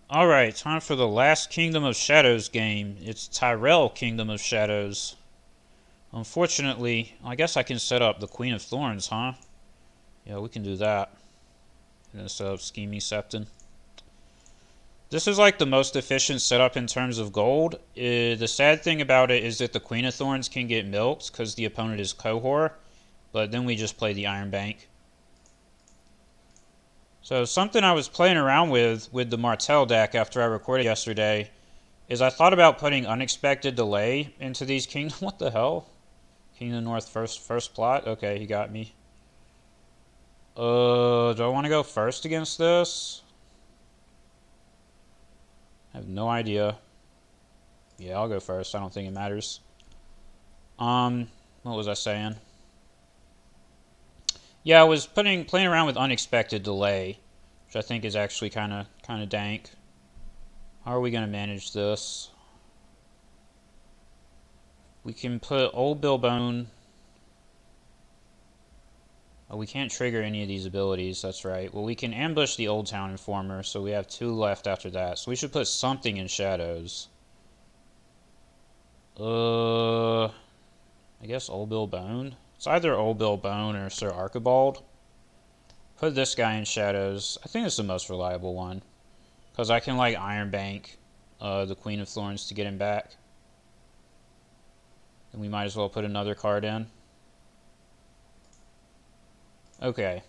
Alright, time for the last Kingdom of Shadows game. It's Tyrell Kingdom of Shadows. Unfortunately, I guess I can set up the Queen of Thorns, huh? Yeah, we can do that. I'm gonna set up Scheming Septon. This is like the most efficient setup in terms of gold. The sad thing about it is that the Queen of Thorns can get milked because the opponent is Cohor, but then we just play the Iron Bank. So something I was playing around with the Martell deck after I recorded yesterday is I thought about putting Unexpected Delay into these Kingdom. What the hell? Kingdom North first plot? Okay, he got me. Do I want to go first against this? I have no idea. Yeah, I'll go first. I don't think it matters. What was I saying? Yeah, I was playing around with Unexpected Delay, which I think is actually kind of dank. How are we gonna manage this? We can put Old Billbone. Oh, we can't trigger any of these abilities. That's right. Well, we can ambush the Old Town Informer, so we have 2 left after that. So we should put something in Shadows. I guess Old Bill Bone. It's either Old Bill Bone or Sir Archibald. Put this guy in Shadows. I think it's the most reliable one. Because I can, like, Iron Bank the Queen of Thorns to get him back. And we might as well put another card in. Okay.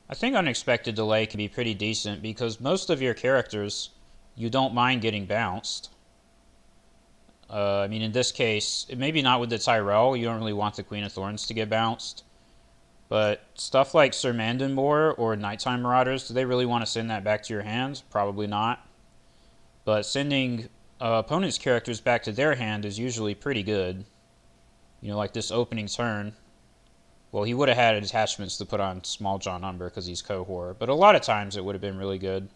I think Unexpected Delay can be pretty decent because most of your characters, you don't mind getting bounced. I mean, in this case, maybe not with the Tyrell. You don't really want the Queen of Thorns to get bounced. But stuff like Sir Mandenmore or Nighttime Marauders, do they really want to send that back to your hand? Probably not. But sending opponent's characters back to their hand is usually pretty good. You know, like this opening turn. Well, he would have had attachments to put on Small John Umber because he's Cohor. But a lot of times it would have been really good.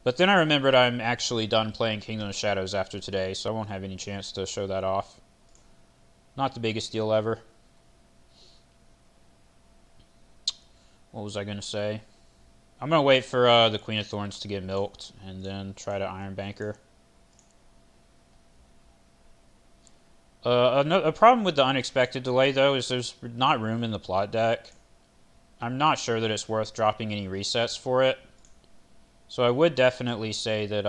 But then I remembered I'm actually done playing Kingdom of Shadows after today, so I won't have any chance to show that off. Not the biggest deal ever. What was I going to say? I'm going to wait for the Queen of Thorns to get milked and then try to Iron Banker. A problem with the Unexpected Delay, though, is there's not room in the plot deck. I'm not sure that it's worth dropping any resets for it. So I would definitely say that,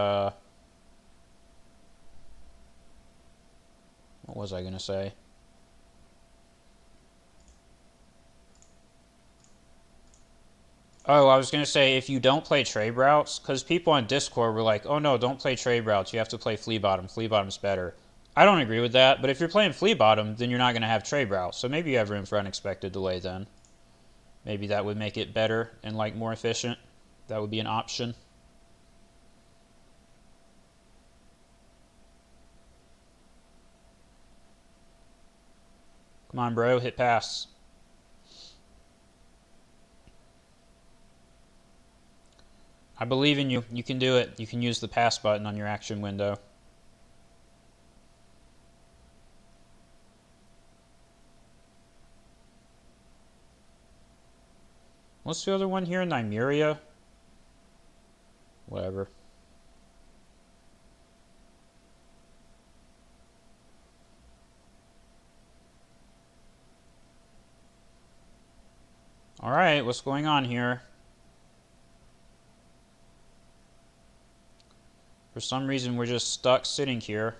what was I going to say? Oh, I was going to say if you don't play trade routes, because people on Discord were like, oh no, don't play trade routes. You have to play Flea Bottom. Flea Bottom's better. I don't agree with that, but if you're playing Flea Bottom, then you're not going to have trade routes. So maybe you have room for Unexpected Delay then. Maybe that would make it better and like more efficient. That would be an option. Come on, bro. Hit pass. I believe in you. You can do it. You can use the pass button on your action window. What's the other one here? Nymeria? Whatever. Alright, what's going on here? For some reason, we're just stuck sitting here.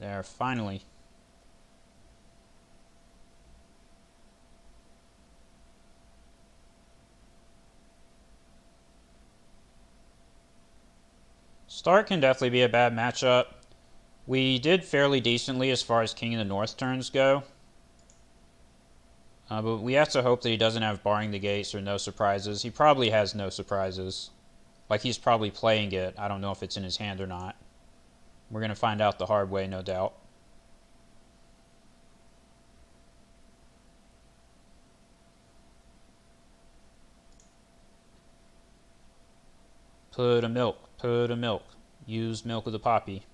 There, finally. Start can definitely be a bad matchup. We did fairly decently as far as King of the North turns go. But we have to hope that he doesn't have Barring the Gates or No Surprises. He probably has No Surprises. Like, he's probably playing it. I don't know if it's in his hand or not. We're going to find out the hard way, no doubt. Put a milk. Put a milk. Use milk of the poppy.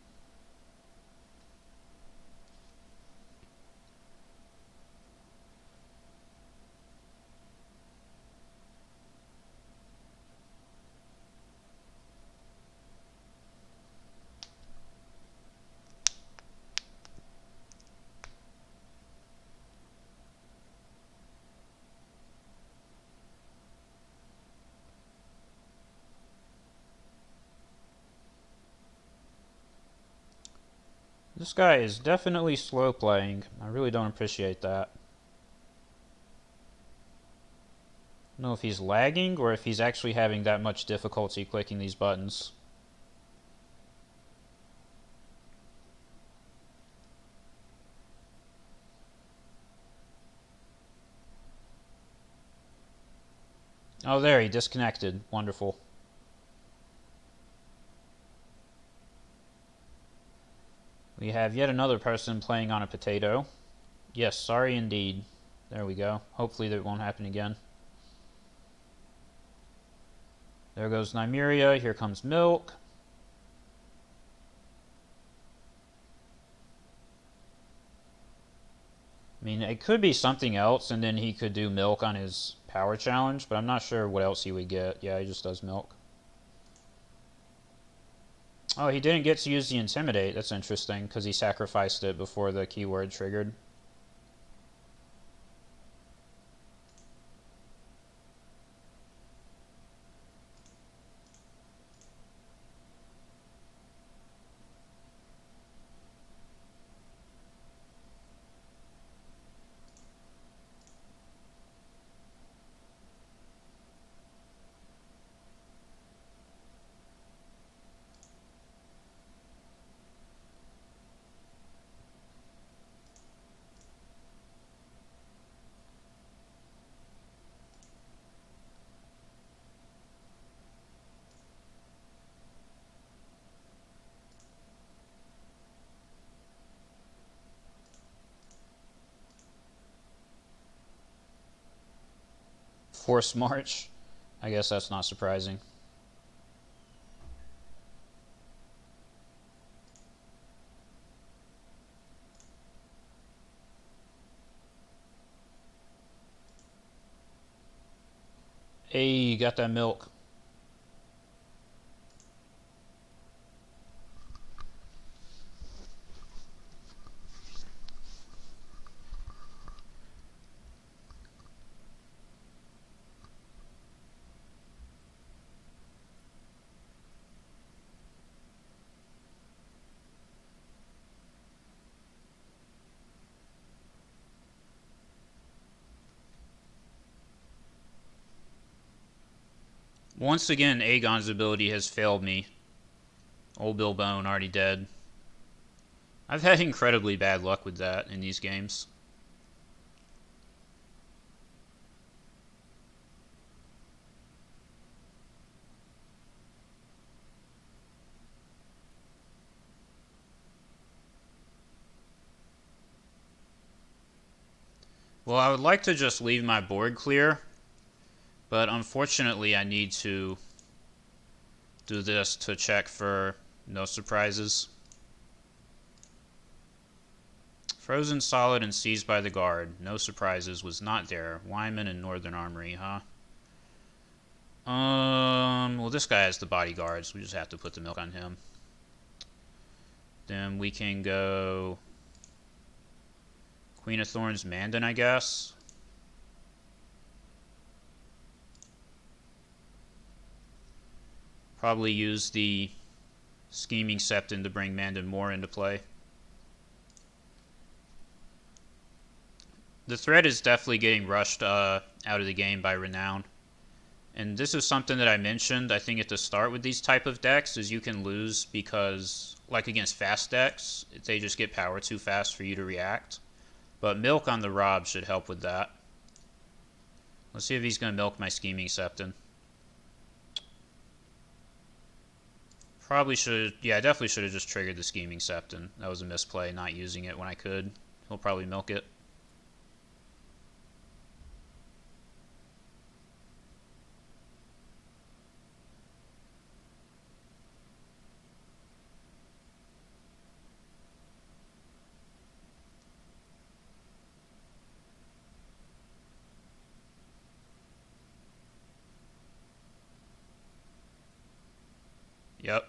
This guy is definitely slow playing. I really don't appreciate that. I don't know if he's lagging or if he's actually having that much difficulty clicking these buttons. Oh, there, he disconnected. Wonderful. We have yet another person playing on a potato. Yes, sorry indeed. There we go. Hopefully that won't happen again. There goes Nymeria. Here comes Milk. I mean, it could be something else, and then he could do Milk on his power challenge, but I'm not sure what else he would get. Yeah, he just does Milk. Oh, he didn't get to use the Intimidate. That's interesting, because he sacrificed it before the keyword triggered. Force March. I guess that's not surprising. Hey, you got that Milk. Once again, Aegon's ability has failed me. Old Bill Bone already dead. I've had incredibly bad luck with that in these games. Well, I would like to just leave my board clear, but unfortunately I need to do this to check for no surprises. Frozen solid and seized by the guard. No surprises. Was not there. Wyman and Northern Armory, huh? Well, this guy has the bodyguards. We just have to put the Milk on him. Then we can go Queen of Thorns Mandan, I guess. Probably use the Scheming Septon to bring Mandan more into play. The threat is definitely getting rushed out of the game by Renown. And this is something that I mentioned, I think, at the start with these type of decks, is you can lose because, like against fast decks, they just get power too fast for you to react. But Milk on the Rob should help with that. Let's see if he's going to milk my Scheming Septon. Probably should, yeah, I definitely should have just triggered the Scheming Septon. That was a misplay, not using it when I could. He'll probably milk it. Yep.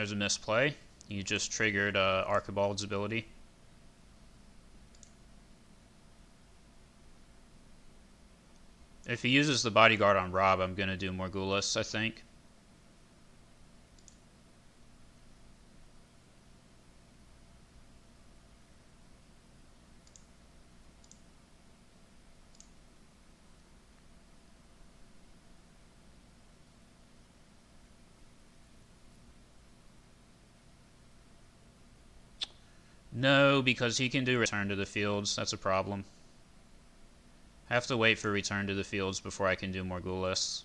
there's a misplay. You just triggered Archibald's ability. If he uses the bodyguard on Rob, I'm going to do Morgulus, I think. No, because he can do return to the fields. That's a problem. I have to wait for return to the fields before I can do Morgulus.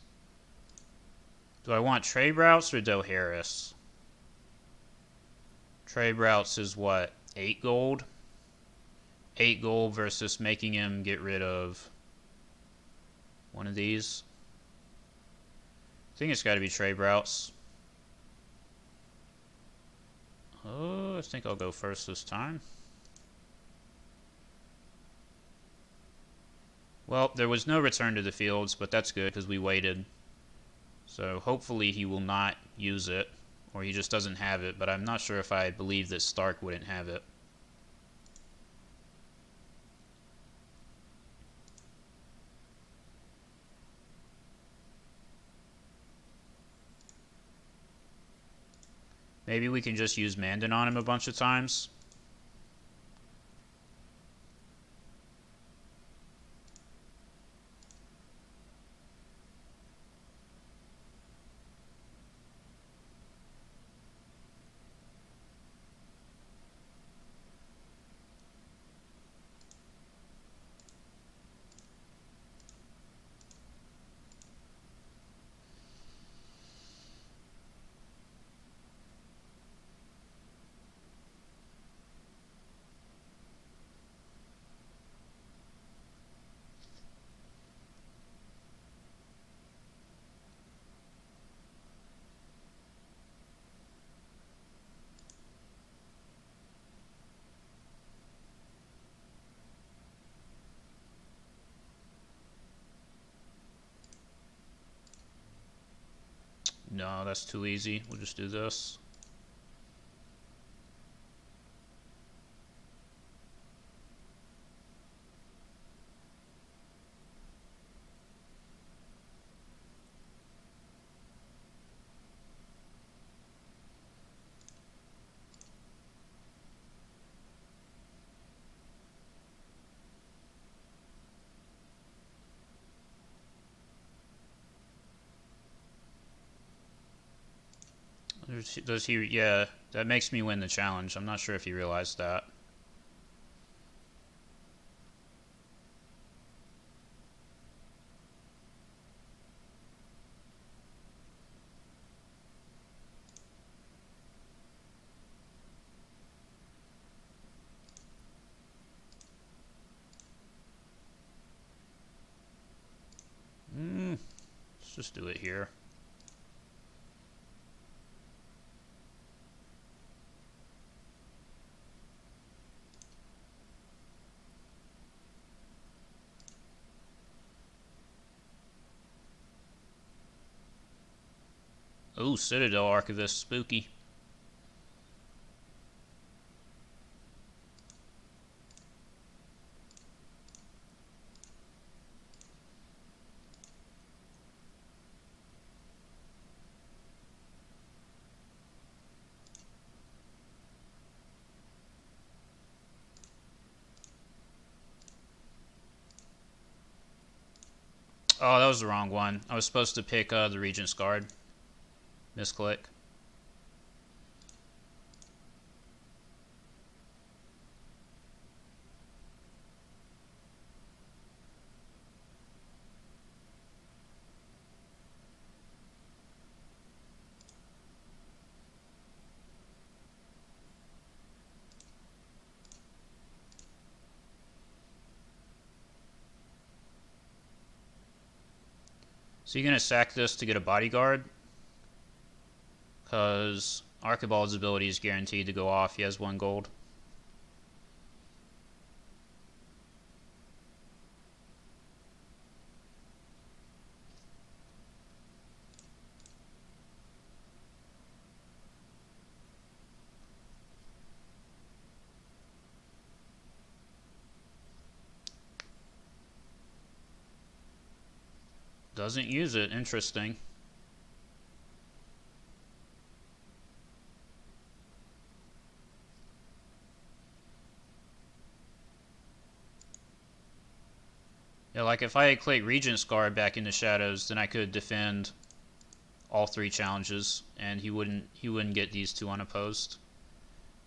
Do I want trade routes or Doharis? Trade routes is what? 8 gold? 8 gold versus making him get rid of one of these. I think it's got to be trade routes. Oh, I think I'll go first this time. Well, there was no return to the fields, but that's good because we waited. So hopefully he will not use it, or he just doesn't have it, but I'm not sure if I believe that Stark wouldn't have it. Maybe we can just use Mandan on him a bunch of times. No, that's too easy. We'll just do this. Does he? Yeah, that makes me win the challenge. I'm not sure if he realized that. Let's just do it here. Ooh, Citadel Archivist, spooky. Oh, that was the wrong one. I was supposed to pick the Regent's Guard. Misclick. So you're going to sack this to get a bodyguard? Because Archibald's ability is guaranteed to go off. He has 1 gold. Doesn't use it. Interesting. Yeah, like if I had clicked Regent's Guard back into Shadows, then I could defend all 3 challenges, and he wouldn't get these 2 unopposed.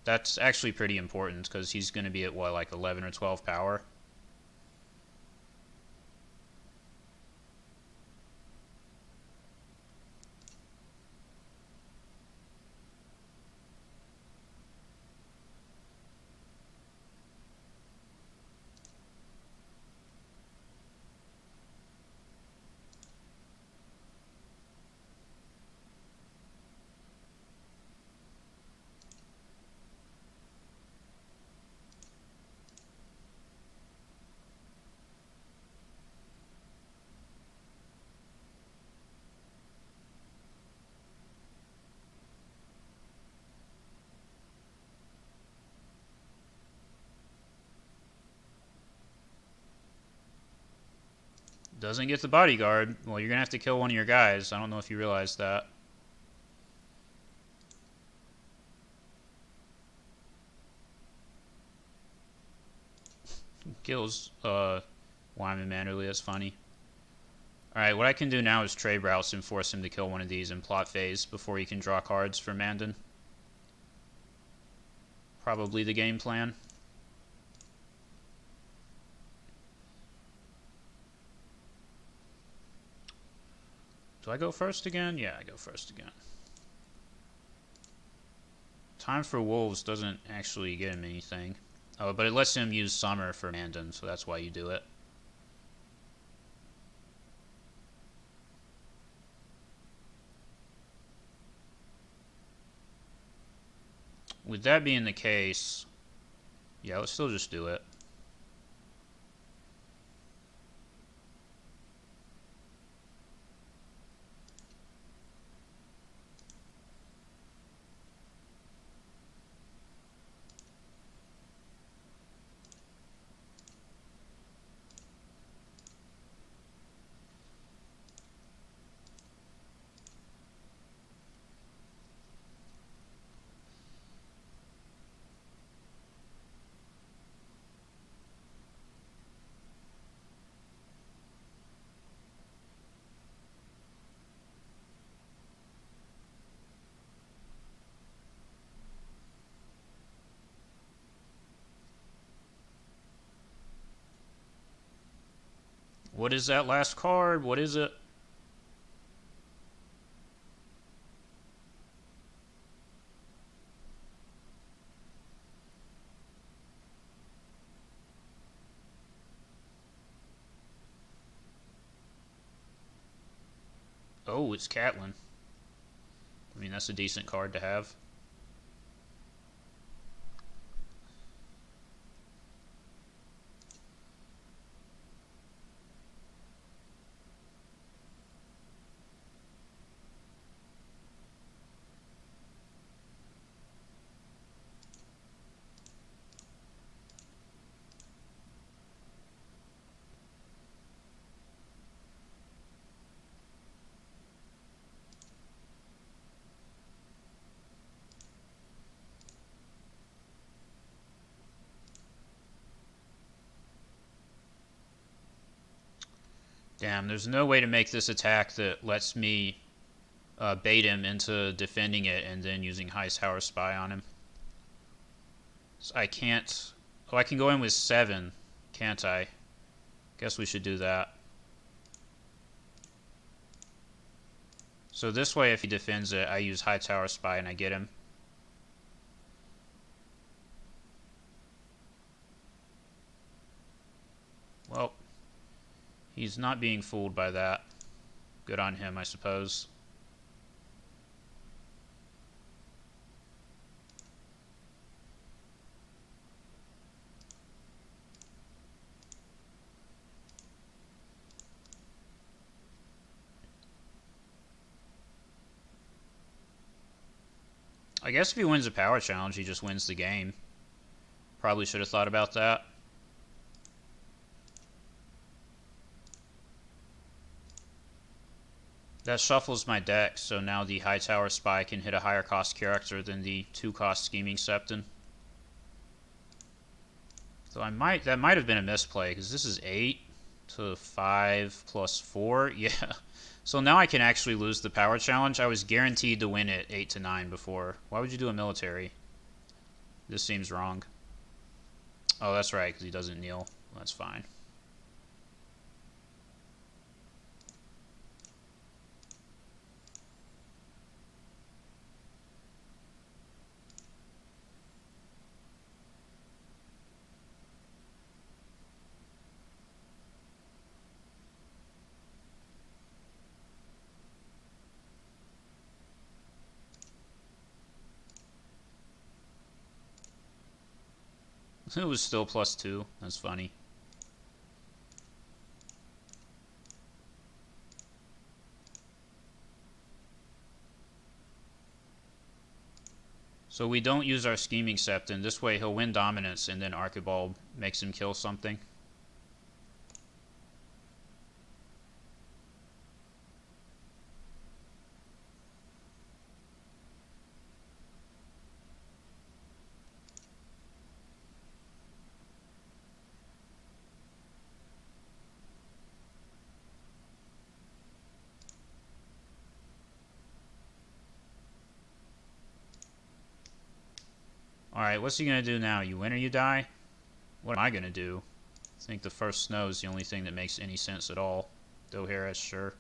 That's actually pretty important because he's going to be at what, like 11 or 12 power. Doesn't get the bodyguard. Well, you're going to have to kill one of your guys. I don't know if you realize that. Kills Wyman manually. That's funny. Alright, what I can do now is trade routes and force him to kill one of these in plot phase before he can draw cards for Mandan. Probably the game plan. Do I go first again? Yeah, I go first again. Time for Wolves doesn't actually get him anything. Oh, but it lets him use Summer for Mandan, so that's why you do it. With that being the case, yeah, let's still just do it. What is that last card? What is it? Oh, it's Catelyn. I mean, that's a decent card to have. Damn, there's no way to make this attack that lets me bait him into defending it and then using Hightower Spy on him. So I can't... Oh, I can go in with 7, can't I? Guess we should do that. So this way, if he defends it, I use Hightower Spy and I get him. Well, he's not being fooled by that. Good on him, I suppose. I guess if he wins a power challenge, he just wins the game. Probably should have thought about that. That shuffles my deck, so now the High Tower Spy can hit a higher cost character than the 2-cost Scheming Septon. So that might have been a misplay, because this is 8 to 5 plus 4. Yeah. So now I can actually lose the power challenge. I was guaranteed to win it 8 to 9 before. Why would you do a military? This seems wrong. Oh, that's right, because he doesn't kneel. That's fine. It was still +2. That's funny. So we don't use our Scheming Septon. This way he'll win dominance, and then Archibald makes him kill something. Alright, what's he going to do now? You win or you die? What am I going to do? I think the first snow is the only thing that makes any sense at all. Doharis, sure.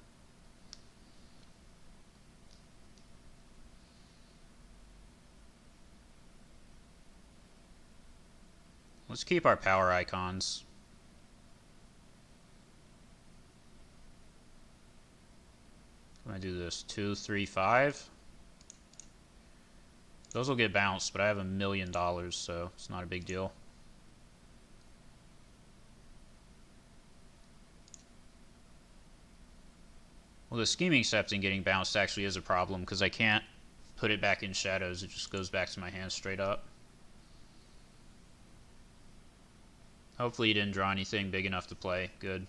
Let's keep our power icons. I'm going to do this. 2, 3, 5. Those will get bounced, but I have $1 million, so it's not a big deal. Well, the Scheming Septon getting bounced actually is a problem, because I can't put it back in shadows. It just goes back to my hand straight up. Hopefully you didn't draw anything big enough to play. Good.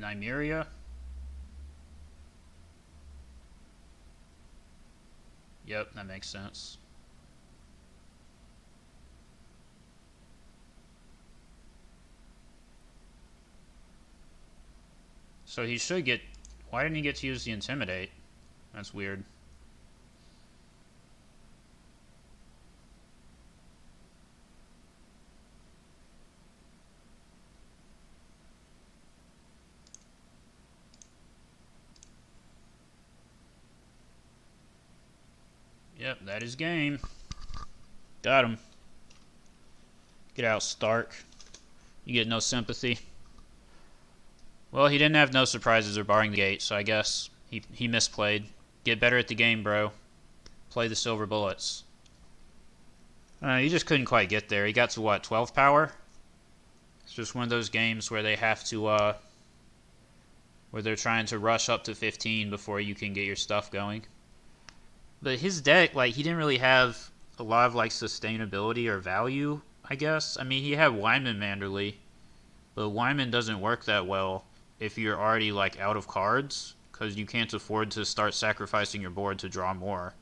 Nymeria. Yep, that makes sense. So he should get... Why didn't he get to use the Intimidate? That's weird. Yep, that is game. Got him. Get out, Stark. You get no sympathy. Well, he didn't have no surprises or barring the gate, so I guess he misplayed. Get better at the game, bro. Play the silver bullets. He just couldn't quite get there. He got to what, 12 power? It's just one of those games where they have to, where they're trying to rush up to 15 before you can get your stuff going. But his deck, like, he didn't really have a lot of, like, sustainability or value, I guess. I mean, he had Wyman Manderley, but Wyman doesn't work that well if you're already, like, out of cards, because you can't afford to start sacrificing your board to draw more.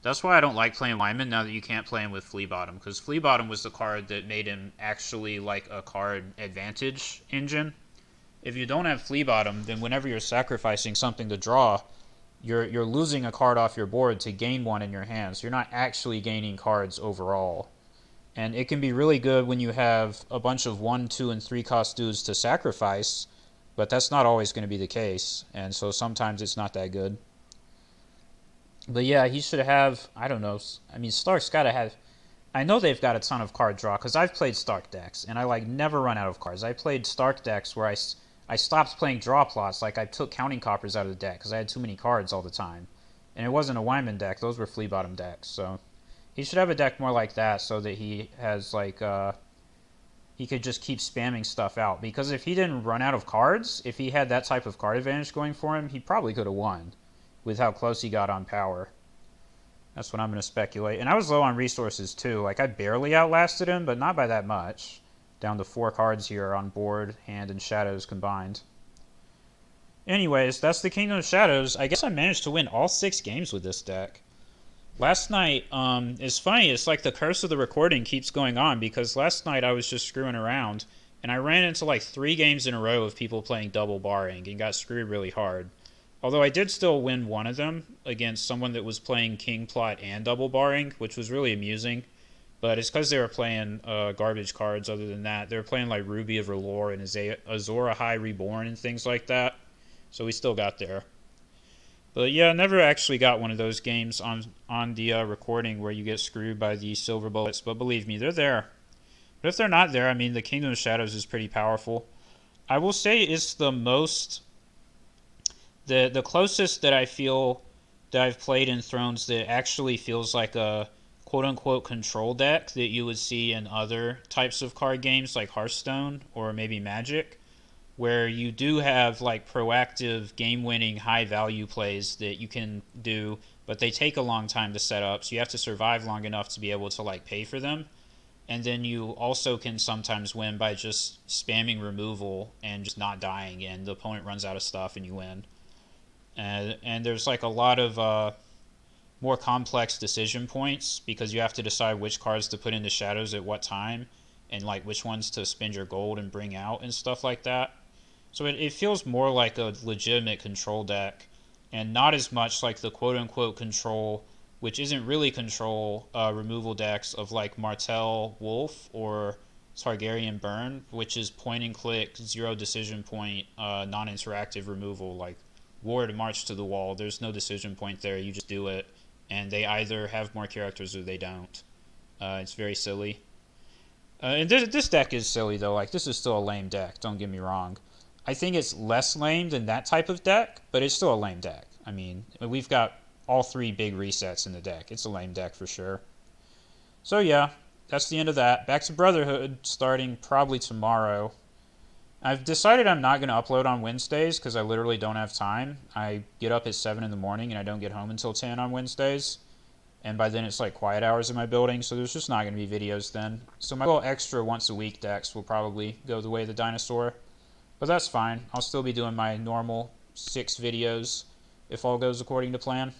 That's why I don't like playing Wyman now that you can't play him with Flea Bottom, because Flea Bottom was the card that made him actually, like, a card advantage engine. If you don't have Flea Bottom, then whenever you're sacrificing something to draw, you're losing a card off your board to gain one in your hand. So you're not actually gaining cards overall. And it can be really good when you have a bunch of 1, 2, and 3 cost dudes to sacrifice, But that's not always going to be the case, and so sometimes it's not that good. But yeah, he should have, I don't know, I mean, Stark's got to have, I know they've got a ton of card draw, because I've played Stark decks, and I, like, never run out of cards. I played Stark decks where I stopped playing draw plots, like, I took Counting Coppers out of the deck, because I had too many cards all the time. And it wasn't a Wyman deck, those were flea bottom decks, so he should have a deck more like that, so that he has, like, he could just keep spamming stuff out. Because if he didn't run out of cards, if he had that type of card advantage going for him, he probably could have won with how close he got on power. That's what I'm going to speculate. And I was low on resources too. Like, I barely outlasted him, but not by that much. Down to 4 cards here on board, hand, and shadows combined. Anyways, that's the Kingdom of Shadows. I guess I managed to win all 6 games with this deck. Last night, it's funny, it's like the curse of the recording keeps going on, because last night I was just screwing around, and I ran into like 3 games in a row of people playing double barring, and got screwed really hard. Although I did still win one of them against someone that was playing King Plot and double barring, which was really amusing. But it's because they were playing garbage cards other than that. They were playing like Ruby of R'hllor and Azora High Reborn and things like that. So we still got there. But yeah, I never actually got one of those games on the recording where you get screwed by the silver bullets. But believe me, they're there. But if they're not there, I mean, the Kingdom of Shadows is pretty powerful. I will say it's the most... The closest that I feel that I've played in Thrones that actually feels like a quote-unquote control deck that you would see in other types of card games like Hearthstone or maybe Magic, where you do have like proactive game-winning high-value plays that you can do, but they take a long time to set up, so you have to survive long enough to be able to like pay for them. And then you also can sometimes win by just spamming removal and just not dying, and the opponent runs out of stuff and you win. And there's like a lot of more complex decision points, because you have to decide which cards to put into shadows at what time, and like which ones to spend your gold and bring out and stuff like that. So it feels more like a legitimate control deck, and not as much like the quote-unquote control, which isn't really control, removal decks of like Martell Wolf or Targaryen Burn, which is point and click, 0 decision point, non-interactive removal, like Ward March to the Wall. There's no decision point there, you just do it, and they either have more characters or they don't. It's very silly. And this deck is silly though, like this is still a lame deck, don't get me wrong. I think it's less lame than that type of deck, but it's still a lame deck. I mean, we've got all 3 big resets in the deck. It's a lame deck for sure. So yeah, that's the end of that. Back to Brotherhood, starting probably tomorrow. I've decided I'm not going to upload on Wednesdays because I literally don't have time. I get up at 7 in the morning and I don't get home until 10 on Wednesdays. And by then it's like quiet hours in my building, so there's just not going to be videos then. So my little extra once a week decks will probably go the way of the dinosaur. But that's fine. I'll still be doing my normal 6 videos if all goes according to plan.